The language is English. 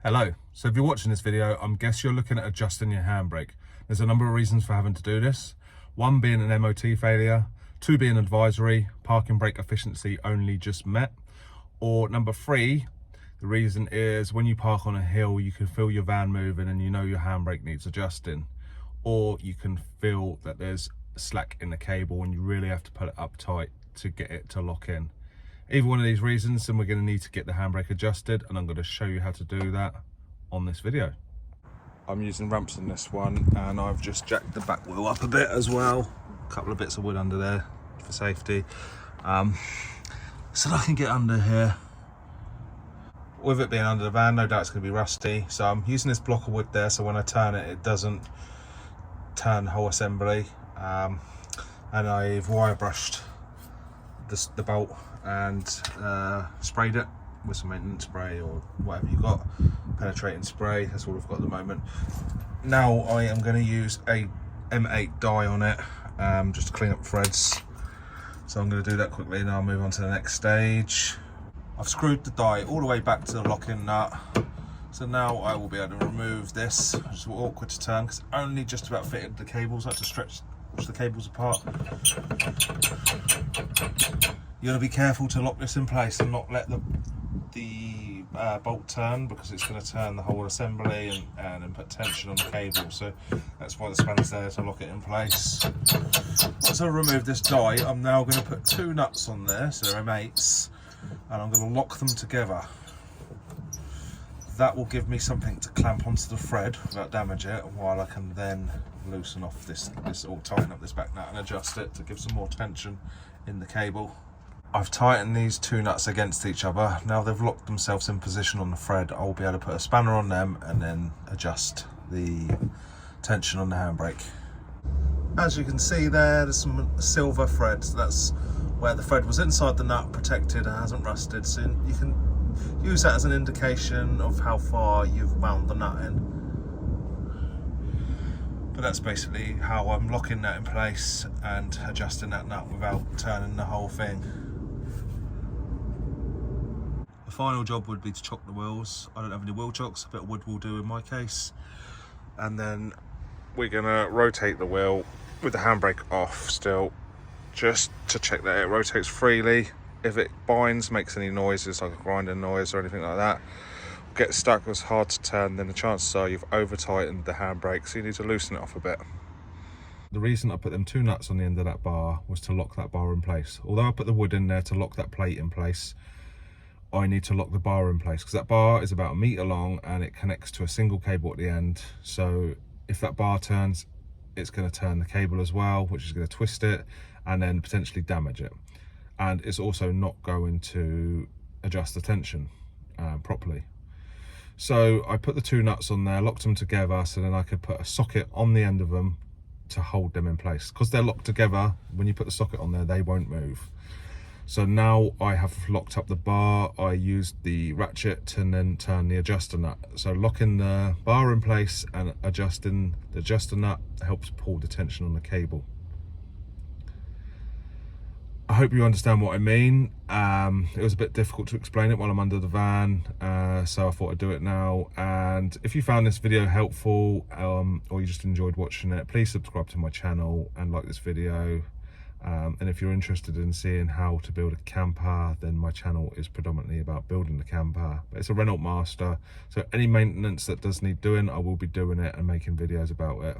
Hello, so if you're watching this video, I'm guess you're looking at adjusting your handbrake. There's a number of reasons for having to do this. One being an MOT failure, two being advisory, parking brake efficiency only just met. Or number three, the reason is when you park on a hill, you can feel your van moving and you know your handbrake needs adjusting. Or you can feel that there's slack in the cable and you really have to put it up tight to get it to lock in. Either one of these reasons, then we're going to need to get the handbrake adjusted, and I'm going to show you how to do that on this video. I'm using ramps on this one, and I've just jacked the back wheel up a bit as well. A couple of bits of wood under there for safety, so that I can get under here. With it being under the van, no doubt it's going to be rusty, so I'm using this block of wood there, so when I turn it, it doesn't turn the whole assembly. And I've wire brushed the bolt and sprayed it with some maintenance spray or whatever you got, penetrating spray. That's all I've got at the moment. Now I am going to use a M8 dye on it, just to clean up threads. So I'm going to do that quickly and I'll move on to the next stage. I've screwed the dye all the way back to the lock-in nut, so now I will be able to remove this. It's awkward to turn because it only just about fitted the cables. I had to stretch the cables apart. You got to be careful to lock this in place and not let the bolt turn, because it's going to turn the whole assembly and put tension on the cable. So that's why the spanner's there, to lock it in place. Once I remove this dye, I'm now going to put two nuts on there, so they're M8s, and I'm going to lock them together. That will give me something to clamp onto the thread without damaging it, while I can then loosen off this or tighten up this back nut and adjust it to give some more tension in the cable. I've tightened these two nuts against each other. Now they've locked themselves in position on the thread, I'll be able to put a spanner on them and then adjust the tension on the handbrake. As you can see there's some silver thread. That's where the thread was inside the nut, protected and hasn't rusted. So you can use that as an indication of how far you've wound the nut in. But that's basically how I'm locking that in place and adjusting that nut without turning the whole thing. The final job would be to chock the wheels. I don't have any wheel chocks, a bit of wood will do in my case. And then we're gonna rotate the wheel with the handbrake off still, just to check that it rotates freely. If it binds, makes any noises like a grinding noise or anything like that, get stuck, it's hard to turn, then the chances are you've over tightened the handbrake, so you need to loosen it off a bit. The reason I put them two nuts on the end of that bar was to lock that bar in place. Although I put the wood in there to lock that plate in place, I need to lock the bar in place because that bar is about 1 meter long and it connects to a single cable at the end. So if that bar turns, it's going to turn the cable as well, which is going to twist it and then potentially damage it. And it's also not going to adjust the tension properly. So I put the two nuts on there, locked them together, so then I could put a socket on the end of them to hold them in place. Because they're locked together, when you put the socket on there, they won't move. So now I have locked up the bar, I used the ratchet and then turn the adjuster nut. So locking the bar in place and adjusting the adjuster nut helps pull the tension on the cable. I hope you understand what I mean. It was a bit difficult to explain it while I'm under the van, so I thought I'd do it now. And if you found this video helpful, or you just enjoyed watching it, please subscribe to my channel and like this video. And if you're interested in seeing how to build a camper, then my channel is predominantly about building the camper. But it's a Renault Master, so any maintenance that does need doing, I will be doing it and making videos about it.